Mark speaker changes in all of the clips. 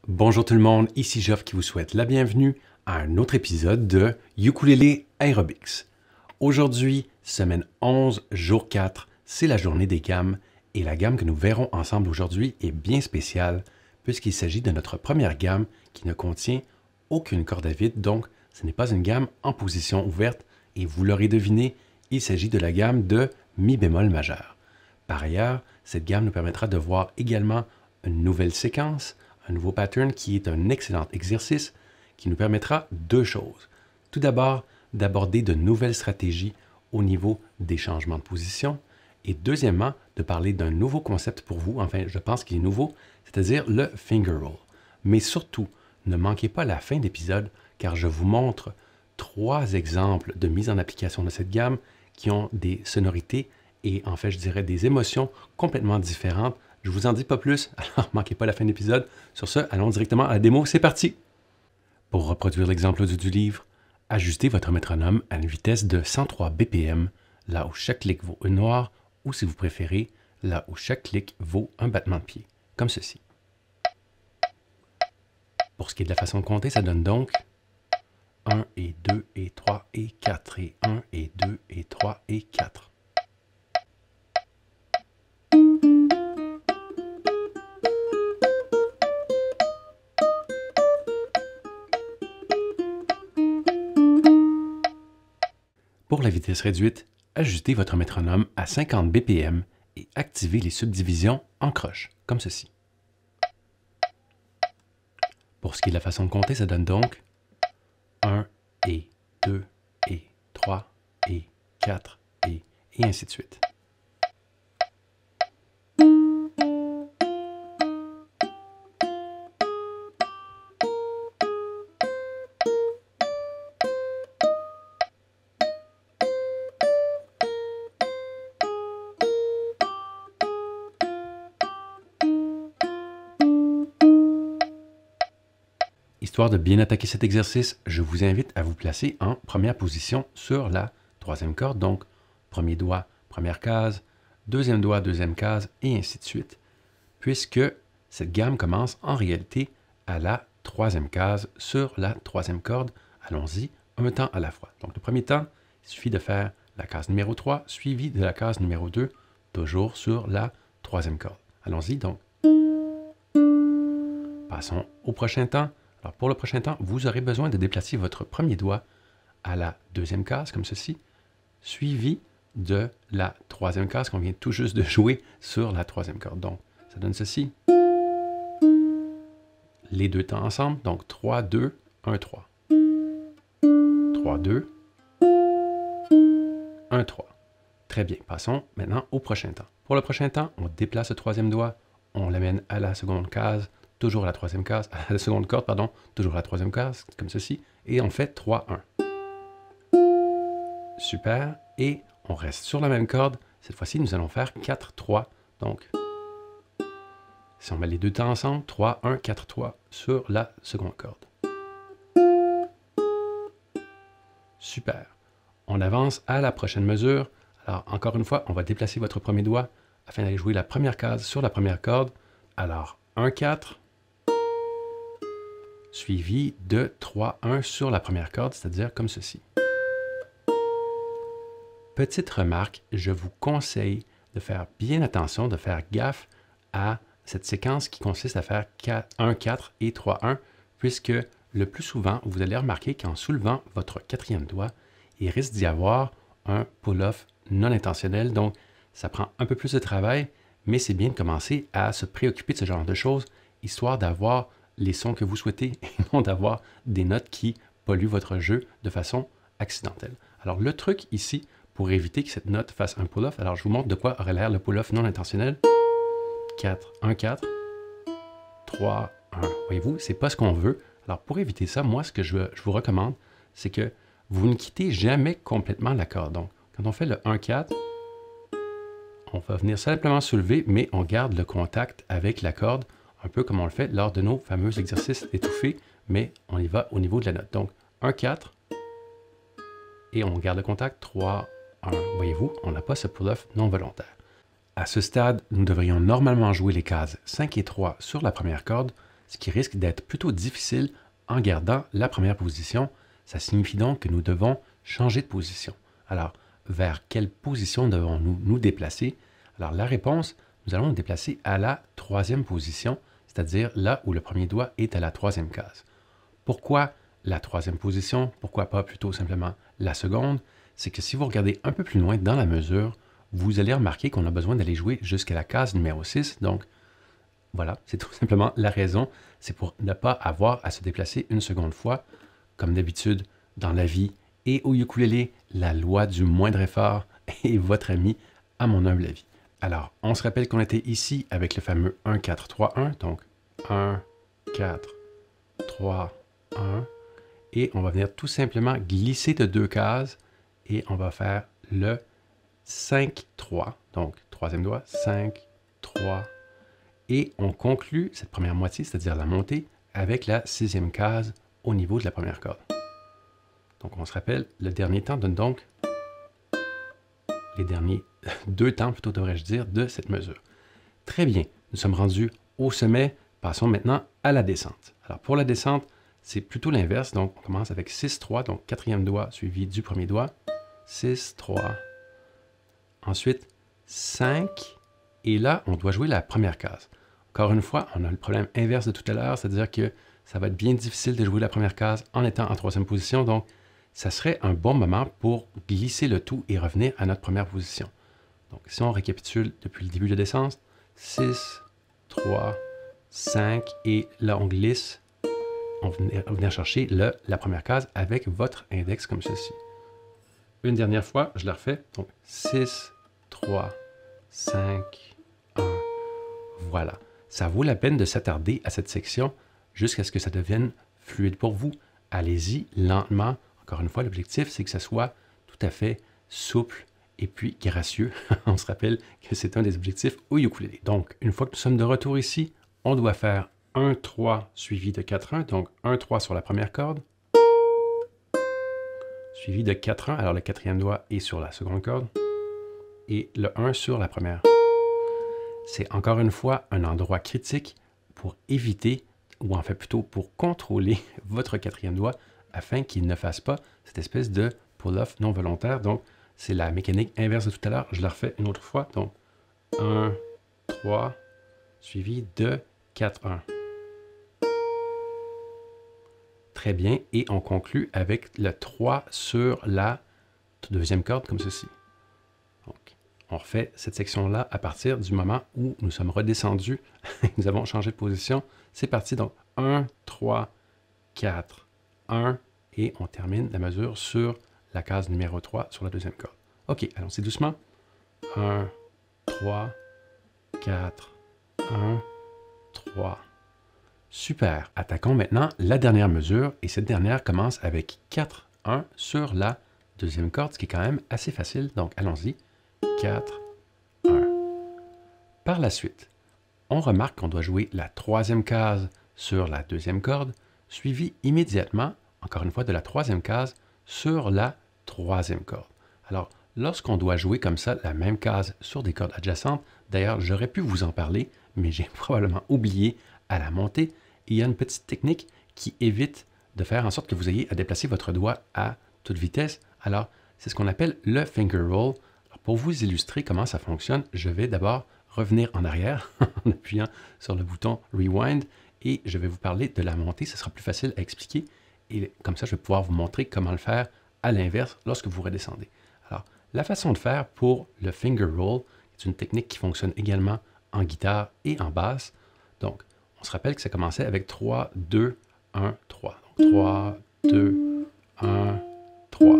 Speaker 1: Bonjour tout le monde, ici Geoff qui vous souhaite la bienvenue à un autre épisode de Ukulele Aerobics. Aujourd'hui, semaine 11, jour 4, c'est la journée des gammes et la gamme que nous verrons ensemble aujourd'hui est bien spéciale puisqu'il s'agit de notre première gamme qui ne contient aucune corde à vide, donc ce n'est pas une gamme en position ouverte et vous l'aurez deviné, il s'agit de la gamme de Mi bémol majeur. Par ailleurs, cette gamme nous permettra de voir également une nouvelle séquence, un nouveau pattern qui est un excellent exercice qui nous permettra deux choses. Tout d'abord, d'aborder de nouvelles stratégies au niveau des changements de position et deuxièmement, de parler d'un nouveau concept pour vous, enfin je pense qu'il est nouveau, c'est-à-dire le finger roll. Mais surtout, ne manquez pas la fin d'épisode car je vous montre 3 exemples de mise en application de cette gamme qui ont des sonorités et en fait je dirais des émotions complètement différentes. Je vous en dis pas plus, alors manquez pas la fin de l'épisode. Sur ce, allons directement à la démo, c'est parti! Pour reproduire l'exemple du livre, ajustez votre métronome à une vitesse de 103 BPM, là où chaque clic vaut une noire, ou si vous préférez, là où chaque clic vaut un battement de pied, comme ceci. Pour ce qui est de la façon de compter, ça donne donc 1 et 2 et 3 et 4 et 1 et 2 et 3 et 4. Pour la vitesse réduite, ajustez votre métronome à 50 BPM et activez les subdivisions en croche, comme ceci. Pour ce qui est de la façon de compter, ça donne donc 1 et 2 et 3 et 4 et ainsi de suite. Histoire de bien attaquer cet exercice, je vous invite à vous placer en première position sur la troisième corde, donc premier doigt, première case, deuxième doigt, deuxième case, et ainsi de suite, puisque cette gamme commence en réalité à la troisième case sur la troisième corde. Allons-y, un temps à la fois. Donc le premier temps, il suffit de faire la case numéro 3, suivi de la case numéro 2, toujours sur la troisième corde. Allons-y donc. Passons au prochain temps. Alors pour le prochain temps, vous aurez besoin de déplacer votre premier doigt à la deuxième case, comme ceci, suivi de la troisième case qu'on vient tout juste de jouer sur la troisième corde. Donc, ça donne ceci. Les deux temps ensemble, donc 3, 2, 1, 3. 3, 2, 1, 3. Très bien, passons maintenant au prochain temps. Pour le prochain temps, on déplace le troisième doigt, on l'amène à la seconde case, toujours à la troisième case, à la seconde corde, pardon, toujours à la troisième case, comme ceci, et on fait 3, 1. Super, et on reste sur la même corde. Cette fois-ci, nous allons faire 4, 3. Donc, si on met les deux temps ensemble, 3, 1, 4, 3 sur la seconde corde. Super. On avance à la prochaine mesure. Alors, encore une fois, on va déplacer votre premier doigt afin d'aller jouer la première case sur la première corde. Alors, 1, 4. Suivi de 3, 1 sur la première corde, c'est-à-dire comme ceci. Petite remarque, je vous conseille de faire bien attention, de faire gaffe à cette séquence qui consiste à faire 1, 4 et 3, 1, puisque le plus souvent, vous allez remarquer qu'en soulevant votre quatrième doigt, il risque d'y avoir un pull-off non intentionnel, donc ça prend un peu plus de travail, mais c'est bien de commencer à se préoccuper de ce genre de choses, histoire d'avoir les sons que vous souhaitez et non d'avoir des notes qui polluent votre jeu de façon accidentelle. Alors le truc ici, pour éviter que cette note fasse un pull-off, alors je vous montre de quoi aurait l'air le pull-off non intentionnel. 4, 1, 4, 3, 1. Voyez-vous, c'est pas ce qu'on veut. Alors pour éviter ça, moi ce que je vous recommande, c'est que vous ne quittez jamais complètement la corde. Donc quand on fait le 1, 4, on va venir simplement soulever, mais on garde le contact avec la corde, un peu comme on le fait lors de nos fameux exercices étouffés, mais on y va au niveau de la note. Donc, 1, 4, et on garde le contact, 3, 1. Voyez-vous, on n'a pas ce pull-off non volontaire. À ce stade, nous devrions normalement jouer les cases 5 et 3 sur la première corde, ce qui risque d'être plutôt difficile en gardant la première position. Ça signifie donc que nous devons changer de position. Alors, vers quelle position devons-nous nous déplacer? Alors, la réponse, nous allons nous déplacer à la troisième position, c'est-à-dire là où le premier doigt est à la troisième case. Pourquoi la troisième position? Pourquoi pas plutôt simplement la seconde? C'est que si vous regardez un peu plus loin dans la mesure, vous allez remarquer qu'on a besoin d'aller jouer jusqu'à la case numéro 6. Donc, voilà, c'est tout simplement la raison. C'est pour ne pas avoir à se déplacer une seconde fois. Comme d'habitude, dans la vie et au ukulélé, la loi du moindre effort est votre ami, à mon humble avis. Alors, on se rappelle qu'on était ici avec le fameux 1, 4, 3, 1. Donc, 1, 4, 3, 1. Et on va venir tout simplement glisser de 2 cases et on va faire le 5, 3. Donc, troisième doigt, 5, 3. Et on conclut cette première moitié, c'est-à-dire la montée, avec la 6e case au niveau de la première corde. Donc, on se rappelle, le dernier temps donne donc les derniers 2 temps, plutôt devrais-je dire, de cette mesure. Très bien, nous sommes rendus au sommet. Passons maintenant à la descente. Alors, pour la descente, c'est plutôt l'inverse. Donc, on commence avec 6, 3, donc quatrième doigt suivi du premier doigt. 6, 3. Ensuite, 5. Et là, on doit jouer la première case. Encore une fois, on a le problème inverse de tout à l'heure, c'est-à-dire que ça va être bien difficile de jouer la première case en étant en troisième position. Donc, ça serait un bon moment pour glisser le tout et revenir à notre première position. Donc, si on récapitule depuis le début de descente, 6, 3, 5, et là, on glisse. On va venir chercher la première case avec votre index comme ceci. Une dernière fois, je la refais. Donc, 6, 3, 5, 1. Voilà. Ça vaut la peine de s'attarder à cette section jusqu'à ce que ça devienne fluide pour vous. Allez-y lentement. Encore une fois, l'objectif, c'est que ça soit tout à fait souple et puis gracieux. On se rappelle que c'est un des objectifs au ukulélé. Donc, une fois que nous sommes de retour ici, on doit faire 1, 3 suivi de 4, 1. Donc, 1, 3 sur la première corde. Suivi de 4, 1. Alors, le quatrième doigt est sur la seconde corde. Et le 1 sur la première. C'est encore une fois un endroit critique pour éviter, ou en fait plutôt pour contrôler votre quatrième doigt afin qu'il ne fasse pas cette espèce de pull-off non volontaire. Donc, c'est la mécanique inverse de tout à l'heure. Je la refais une autre fois. Donc, 1, 3, suivi de 4, 1. Très bien. Et on conclut avec le 3 sur la deuxième corde, comme ceci. Donc, on refait cette section-là à partir du moment où nous sommes redescendus. Nous avons changé de position. C'est parti. Donc, 1, 3, 4, 1. Et on termine la mesure sur la case numéro 3 sur la deuxième corde. OK, allons-y doucement. 1, 3, 4, 1, 3. Super. Attaquons maintenant la dernière mesure. Et cette dernière commence avec 4, 1 sur la deuxième corde, ce qui est quand même assez facile. Donc, allons-y. 4, 1. Par la suite, on remarque qu'on doit jouer la troisième case sur la deuxième corde, suivie immédiatement, encore une fois, de la troisième case sur la troisième corde. Alors, lorsqu'on doit jouer comme ça la même case sur des cordes adjacentes, d'ailleurs, j'aurais pu vous en parler, mais j'ai probablement oublié à la montée. Il y a une petite technique qui évite de faire en sorte que vous ayez à déplacer votre doigt à toute vitesse. Alors, c'est ce qu'on appelle le finger roll. Alors, pour vous illustrer comment ça fonctionne, je vais d'abord revenir en arrière en appuyant sur le bouton Rewind et je vais vous parler de la montée. Ce sera plus facile à expliquer et comme ça, je vais pouvoir vous montrer comment le faire à l'inverse lorsque vous redescendez. Alors, la façon de faire pour le finger roll est une technique qui fonctionne également en guitare et en basse. Donc, on se rappelle que ça commençait avec 3, 2, 1, 3. Donc, 3, 2, 1, 3.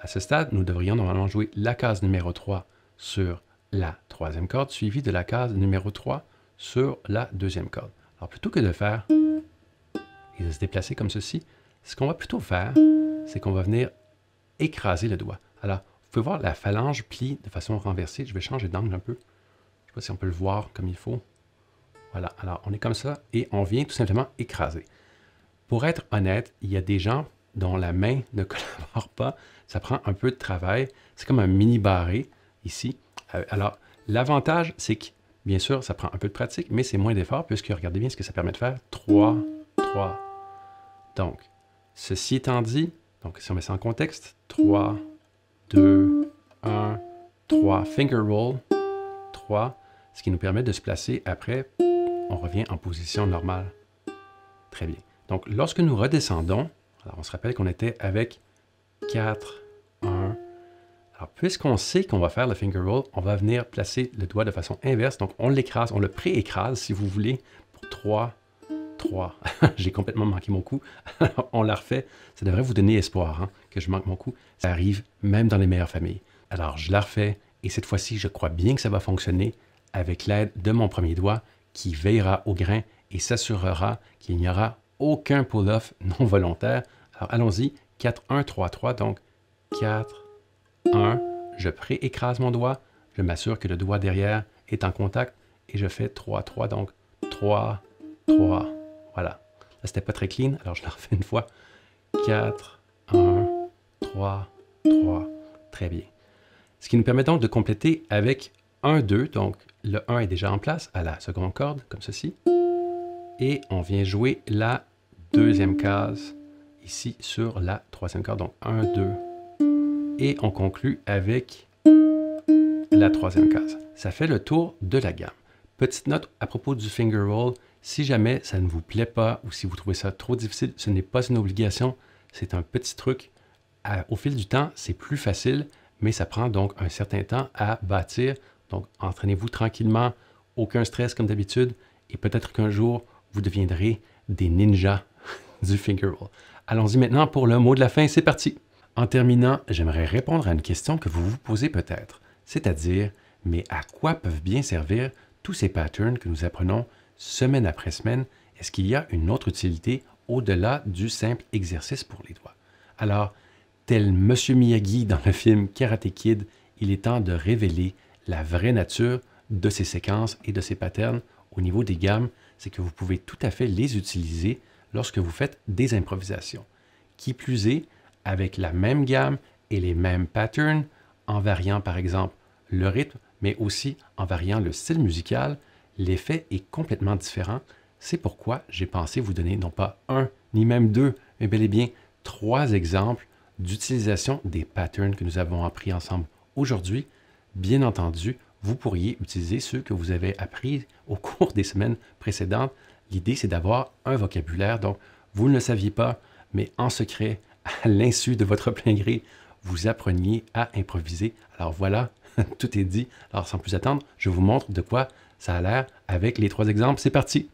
Speaker 1: À ce stade, nous devrions normalement jouer la case numéro 3 sur la troisième corde, suivie de la case numéro 3 sur la deuxième corde. Alors, plutôt que de faire et de se déplacer comme ceci, ce qu'on va plutôt faire, c'est qu'on va venir écraser le doigt. Alors, vous pouvez voir la phalange plie de façon renversée. Je vais changer d'angle un peu. Je ne sais pas si on peut le voir comme il faut. Voilà, alors on est comme ça et on vient tout simplement écraser. Pour être honnête, il y a des gens dont la main ne collabore pas. Ça prend un peu de travail. C'est comme un mini barré ici. Alors, l'avantage, c'est que Bien sûr, ça prend un peu de pratique, mais c'est moins d'effort puisque regardez bien ce que ça permet de faire. 3, 3. Donc, ceci étant dit, donc si on met ça en contexte, 3, 2, 1, 3, finger roll, 3, ce qui nous permet de se placer après, on revient en position normale. Très bien. Donc, lorsque nous redescendons, alors on se rappelle qu'on était avec 4, 1. Alors, puisqu'on sait qu'on va faire le finger roll, on va venir placer le doigt de façon inverse. Donc, on l'écrase, on le pré-écrase, si vous voulez, pour 3, 3. J'ai complètement manqué mon coup. Alors, on la refait. Ça devrait vous donner espoir hein, que je manque mon coup. Ça arrive même dans les meilleures familles. Alors, je la refais et cette fois-ci, je crois bien que ça va fonctionner avec l'aide de mon premier doigt qui veillera au grain et s'assurera qu'il n'y aura aucun pull-off non volontaire. Alors, allons-y. 4, 1, 3, 3. Donc, 4, 1. Je pré-écrase mon doigt. Je m'assure que le doigt derrière est en contact et je fais 3, 3. Donc, 3, 3. Voilà. Là, c'était pas très clean, alors je la refais une fois. 4, 1, 3, 3. Très bien. Ce qui nous permet donc de compléter avec 1, 2. Donc, le 1 est déjà en place à la seconde corde, comme ceci. Et on vient jouer la deuxième case ici sur la troisième corde. Donc, 1, 2. Et on conclut avec la troisième case. Ça fait le tour de la gamme. Petite note à propos du finger roll. Si jamais ça ne vous plaît pas ou si vous trouvez ça trop difficile, ce n'est pas une obligation. C'est un petit truc. Au fil du temps, c'est plus facile, mais ça prend donc un certain temps à bâtir. Donc, entraînez-vous tranquillement. Aucun stress comme d'habitude. Et peut-être qu'un jour, vous deviendrez des ninjas du finger roll. Allons-y maintenant pour le mot de la fin. C'est parti! En terminant, j'aimerais répondre à une question que vous vous posez peut-être, c'est-à-dire, mais à quoi peuvent bien servir tous ces patterns que nous apprenons semaine après semaine? Est-ce qu'il y a une autre utilité au-delà du simple exercice pour les doigts? Alors, tel Monsieur Miyagi dans le film Karate Kid, il est temps de révéler la vraie nature de ces séquences et de ces patterns au niveau des gammes, c'est que vous pouvez tout à fait les utiliser lorsque vous faites des improvisations. Qui plus est, avec la même gamme et les mêmes patterns, en variant par exemple le rythme, mais aussi en variant le style musical, l'effet est complètement différent. C'est pourquoi j'ai pensé vous donner non pas un, ni même deux, mais bel et bien 3 exemples d'utilisation des patterns que nous avons appris ensemble aujourd'hui. Bien entendu, vous pourriez utiliser ceux que vous avez appris au cours des semaines précédentes. L'idée, c'est d'avoir un vocabulaire. Donc, vous ne le saviez pas, mais en secret, à l'insu de votre plein gré, vous appreniez à improviser. Alors voilà, tout est dit. Alors sans plus attendre, je vous montre de quoi ça a l'air avec les 3 exemples. C'est parti!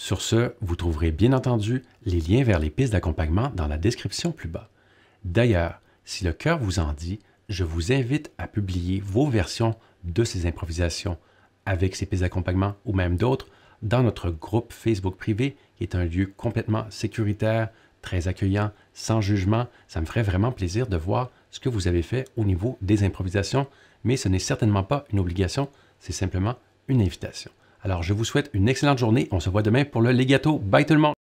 Speaker 1: Sur ce, vous trouverez bien entendu les liens vers les pistes d'accompagnement dans la description plus bas. D'ailleurs, si le cœur vous en dit, je vous invite à publier vos versions de ces improvisations avec ces pistes d'accompagnement ou même d'autres dans notre groupe Facebook privé qui est un lieu complètement sécuritaire, très accueillant, sans jugement. Ça me ferait vraiment plaisir de voir ce que vous avez fait au niveau des improvisations, mais ce n'est certainement pas une obligation, c'est simplement une invitation. Alors, je vous souhaite une excellente journée. On se voit demain pour le Legato. Bye tout le monde!